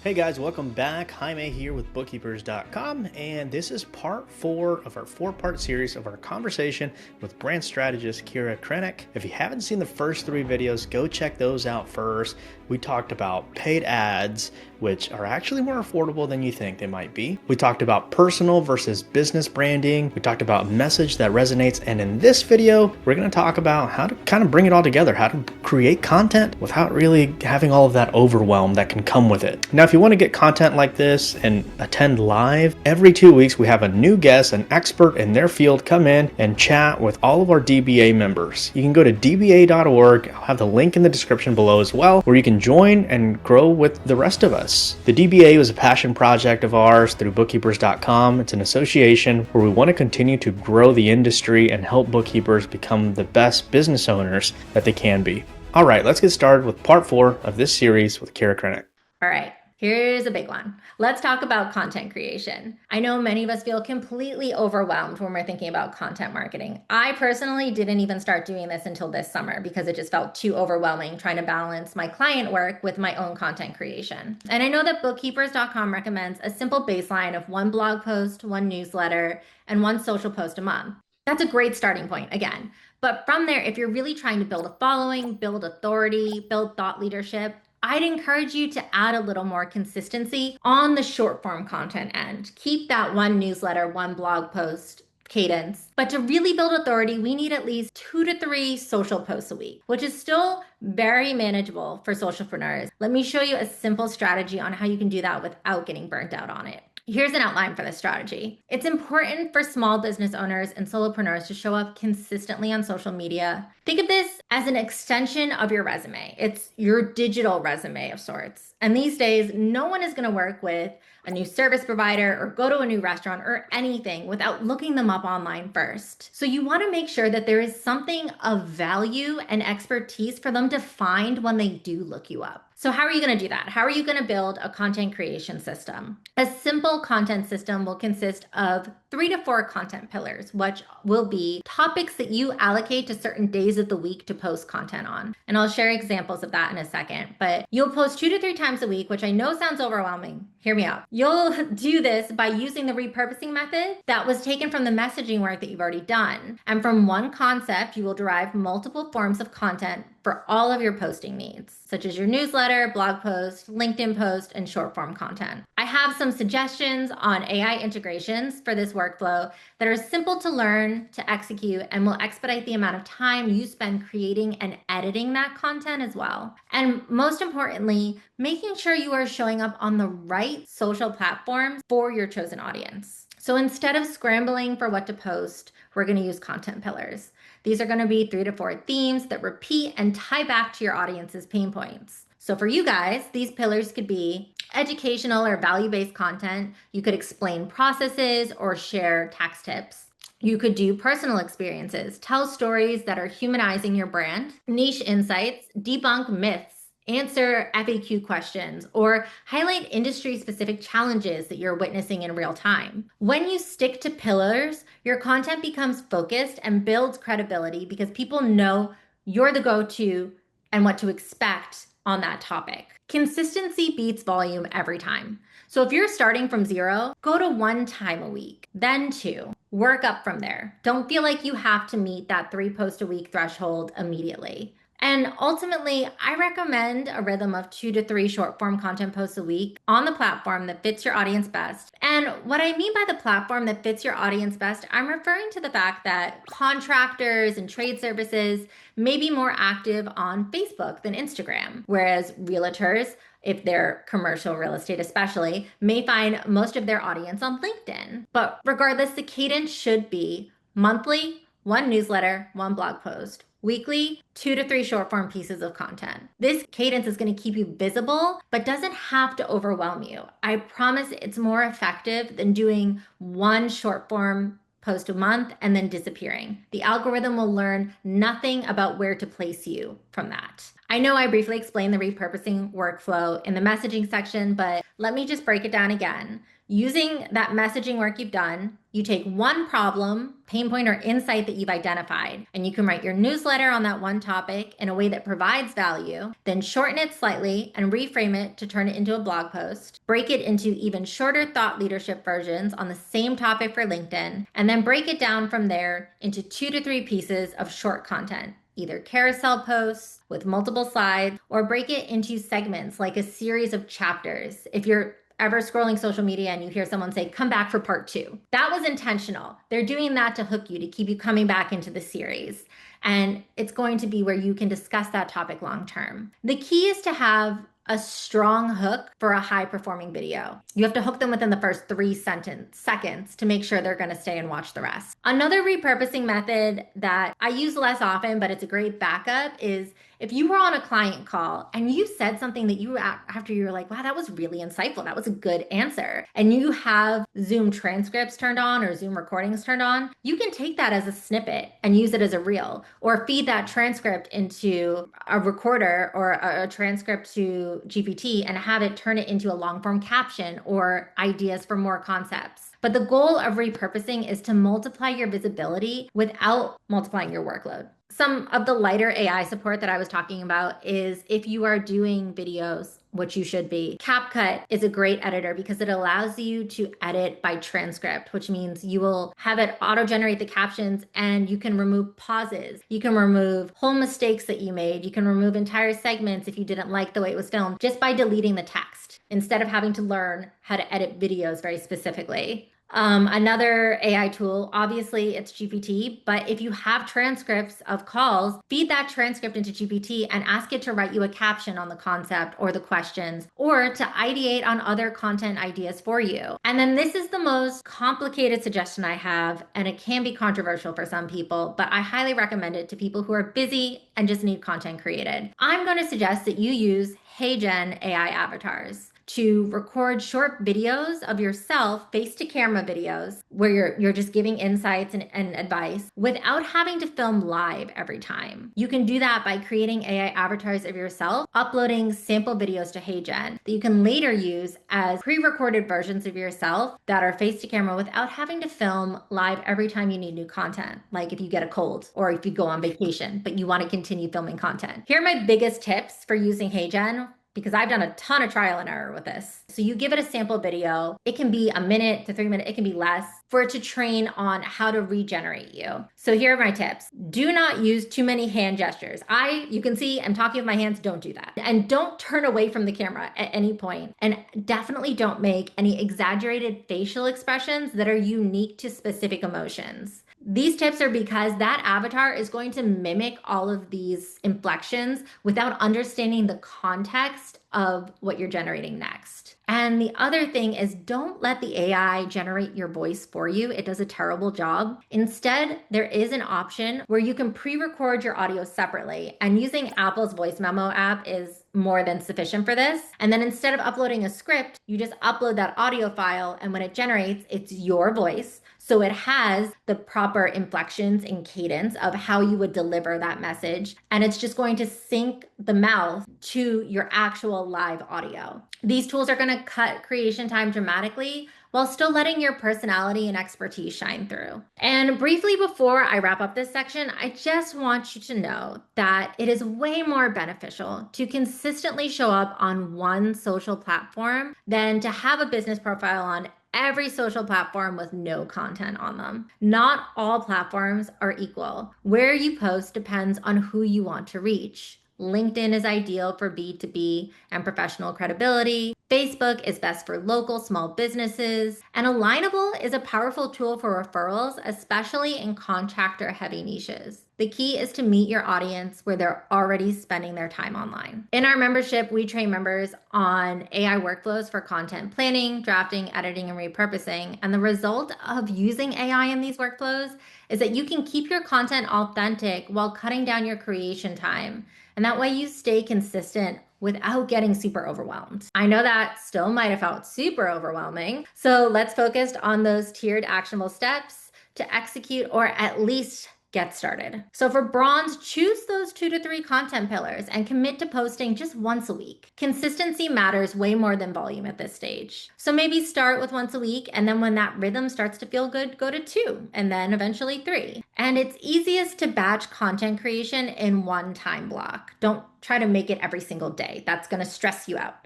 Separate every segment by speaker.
Speaker 1: Hey guys, welcome back. Jaime here with Bookkeepers.com, and this is part 4 of our 4-part series of our conversation with brand strategist Keira Krenek. If you haven't seen the first 3 videos, go check those out first. We talked about paid ads, which are actually more affordable than you think they might be. We talked about personal versus business branding. We talked about message that resonates, and in this video, we're going to talk about how to kind of bring it all together, how to create content without really having all of that overwhelm that can come with it. Now, if you want to get content like this and attend live, every 2 weeks we have a new guest, an expert in their field, come in and chat with all of our DBA members. You can go to dba.org. I'll have the link in the description below as well, where you can join and grow with the rest of us. The DBA was a passion project of ours through bookkeepers.com. It's an association where we want to continue to grow the industry and help bookkeepers become the best business owners that they can be. All right, let's get started with part 4 of this series with Keira Krenek.
Speaker 2: All right, here's a big one. Let's talk about content creation. I know many of us feel completely overwhelmed when we're thinking about content marketing. I personally didn't even start doing this until this summer because it just felt too overwhelming trying to balance my client work with my own content creation. And I know that bookkeepers.com recommends a simple baseline of 1 blog post, 1 newsletter, and 1 social post a month. That's a great starting point, again. But from there, if you're really trying to build a following, build authority, build thought leadership, I'd encourage you to add a little more consistency on the short form content end. Keep that 1 newsletter, 1 blog post cadence. But to really build authority, we need at least 2 to 3 social posts a week, which is still very manageable for socialpreneurs. Let me show you a simple strategy on how you can do that without getting burnt out on it. Here's an outline for this strategy. It's important for small business owners and solopreneurs to show up consistently on social media. Think of this as an extension of your resume. It's your digital resume of sorts. And these days, no one is going to work with a new service provider or go to a new restaurant or anything without looking them up online first. So you want to make sure that there is something of value and expertise for them to find when they do look you up. So how are you going to do that? How are you going to build a content creation system? A simple content system will consist of 3 to 4 content pillars, which will be topics that you allocate to certain days of the week to post content on. And I'll share examples of that in a second, but you'll post 2 to 3 times a week, which I know sounds overwhelming. Hear me out. You'll do this by using the repurposing method that was taken from the messaging work that you've already done. And from one concept, you will derive multiple forms of content for all of your posting needs, such as your newsletter, blog post, LinkedIn post, and short form content. I have some suggestions on AI integrations for this workflow that are simple to learn, to execute, and will expedite the amount of time you spend creating and editing that content as well. And most importantly, making sure you are showing up on the right social platforms for your chosen audience. So instead of scrambling for what to post, we're going to use content pillars. These are going to be 3 to 4 themes that repeat and tie back to your audience's pain points. So for you guys, these pillars could be educational or value-based content. You could explain processes or share tax tips. You could do personal experiences, tell stories that are humanizing your brand, niche insights, debunk myths, answer FAQ questions, or highlight industry-specific challenges that you're witnessing in real time. When you stick to pillars, your content becomes focused and builds credibility because people know you're the go-to and what to expect on that topic. Consistency beats volume every time. So if you're starting from 0, go to 1 time a week, then 2. Work up from there. Don't feel like you have to meet that 3 post a week threshold immediately. And ultimately, I recommend a rhythm of 2 to 3 short form content posts a week on the platform that fits your audience best. And what I mean by the platform that fits your audience best, I'm referring to the fact that contractors and trade services may be more active on Facebook than Instagram, whereas realtors, if they're commercial real estate especially, may find most of their audience on LinkedIn. But regardless, the cadence should be monthly, 1 newsletter, 1 blog post. Weekly, 2 to 3 short form pieces of content. This cadence is going to keep you visible, but doesn't have to overwhelm you. I promise it's more effective than doing 1 short form post a month and then disappearing. The algorithm will learn nothing about where to place you from that. I know I briefly explained the repurposing workflow in the messaging section, but let me just break it down again. Using that messaging work you've done, you take one problem, pain point, or insight that you've identified, and you can write your newsletter on that one topic in a way that provides value, then shorten it slightly and reframe it to turn it into a blog post, break it into even shorter thought leadership versions on the same topic for LinkedIn, and then break it down from there into 2 to 3 pieces of short content, either carousel posts with multiple slides, or break it into segments like a series of chapters. If you're ever scrolling social media and you hear someone say, come back for part 2, that was intentional. They're doing that to hook you, to keep you coming back into the series. And it's going to be where you can discuss that topic long term. The key is to have a strong hook for a high performing video. You have to hook them within the first 3 seconds to make sure they're going to stay and watch the rest. Another repurposing method that I use less often, but it's a great backup, is if you were on a client call and you said something that after you were like, wow, that was really insightful, that was a good answer, and you have Zoom transcripts turned on or Zoom recordings turned on, you can take that as a snippet and use it as a reel, or feed that transcript into a recorder or a transcript to GPT and have it turn it into a long form caption or ideas for more concepts. But the goal of repurposing is to multiply your visibility without multiplying your workload. Some of the lighter AI support that I was talking about is if you are doing videos, which you should be. CapCut is a great editor because it allows you to edit by transcript, which means you will have it auto-generate the captions and you can remove pauses. You can remove whole mistakes that you made. You can remove entire segments if you didn't like the way it was filmed just by deleting the text instead of having to learn how to edit videos very specifically. Another AI tool, obviously it's GPT, but if you have transcripts of calls, feed that transcript into GPT and ask it to write you a caption on the concept or the questions, or to ideate on other content ideas for you. And then this is the most complicated suggestion I have, and it can be controversial for some people, but I highly recommend it to people who are busy and just need content created. I'm going to suggest that you use HeyGen AI avatars to record short videos of yourself, face-to-camera videos, where you're just giving insights and advice without having to film live every time. You can do that by creating AI avatars of yourself, uploading sample videos to HeyGen that you can later use as pre-recorded versions of yourself that are face-to-camera without having to film live every time you need new content, like if you get a cold or if you go on vacation, but you want to continue filming content. Here are my biggest tips for using HeyGen, because I've done a ton of trial and error with this. So you give it a sample video. It can be a minute to 3 minutes. It can be less for it to train on how to regenerate you. So here are my tips. Do not use too many hand gestures. You can see I'm talking with my hands. Don't do that. And don't turn away from the camera at any point. And definitely don't make any exaggerated facial expressions that are unique to specific emotions. These tips are because that avatar is going to mimic all of these inflections without understanding the context of what you're generating next. And the other thing is, don't let the AI generate your voice for you. It does a terrible job. Instead, there is an option where you can pre-record your audio separately, and using Apple's voice memo app is more than sufficient for this. And then instead of uploading a script, you just upload that audio file, and when it generates, it's your voice. So it has the proper inflections and cadence of how you would deliver that message. And it's just going to sync the mouth to your actual live audio. These tools are going to cut creation time dramatically while still letting your personality and expertise shine through. And briefly before I wrap up this section, I just want you to know that it is way more beneficial to consistently show up on one social platform than to have a business profile on every social platform with no content on them. Not all platforms are equal. Where you post depends on who you want to reach. LinkedIn is ideal for B2B and professional credibility. Facebook is best for local small businesses. And Alignable is a powerful tool for referrals, especially in contractor-heavy niches. The key is to meet your audience where they're already spending their time online. In our membership, we train members on AI workflows for content planning, drafting, editing, and repurposing. And the result of using AI in these workflows is that you can keep your content authentic while cutting down your creation time. And that way you stay consistent without getting super overwhelmed. I know that still might have felt super overwhelming. So let's focus on those tiered actionable steps to execute, or at least get started. So for bronze, choose those 2 to 3 content pillars and commit to posting just once a week. Consistency matters way more than volume at this stage. So maybe start with once a week, and then when that rhythm starts to feel good, go to 2, and then eventually 3. And it's easiest to batch content creation in one time block. Don't try to make it every single day. That's going to stress you out.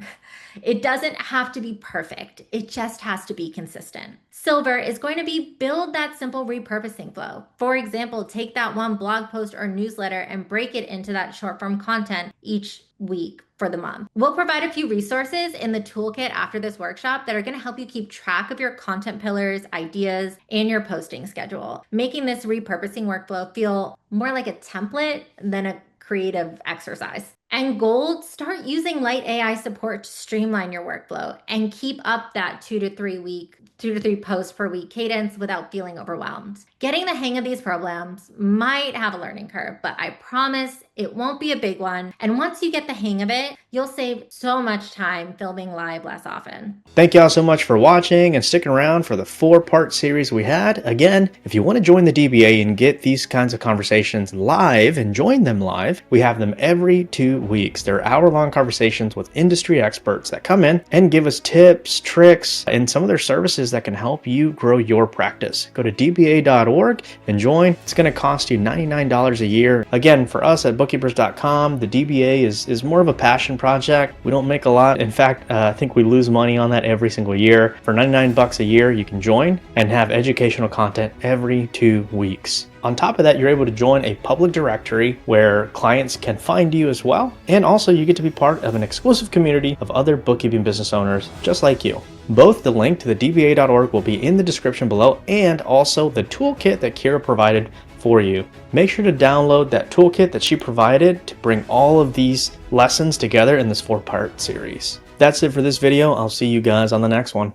Speaker 2: It doesn't have to be perfect. It just has to be consistent. Silver is going to be build that simple repurposing flow. For example, take that one blog post or newsletter and break it into that short form content each week for the month. We'll provide a few resources in the toolkit after this workshop that are going to help you keep track of your content pillars, ideas, and your posting schedule, making this repurposing workflow feel more like a template than a creative exercise. And gold, start using light AI support to streamline your workflow and keep up that 2 to 3 posts per week cadence without feeling overwhelmed. Getting the hang of these programs might have a learning curve, but I promise it won't be a big one. And once you get the hang of it, you'll save so much time filming live less often.
Speaker 1: Thank y'all so much for watching and sticking around for the 4-part series we had. Again, if you want to join the DBA and get these kinds of conversations live and join them live, we have them every 2 weeks. They're hour-long conversations with industry experts that come in and give us tips, tricks, and some of their services that can help you grow your practice. Go to dba.org and join. It's going to cost you $99 a year. Again, for us at bookkeepers.com, the DBA is more of a passion project. We don't make a lot. In fact, I think we lose money on that every single year. For $99 a year, you can join and have educational content every 2 weeks. On top of that, you're able to join a public directory where clients can find you as well. And also you get to be part of an exclusive community of other bookkeeping business owners just like you. Both the link to the dba.org will be in the description below, and also the toolkit that Keira provided for you. Make sure to download that toolkit that she provided to bring all of these lessons together in this 4-part series. That's it for this video. I'll see you guys on the next one.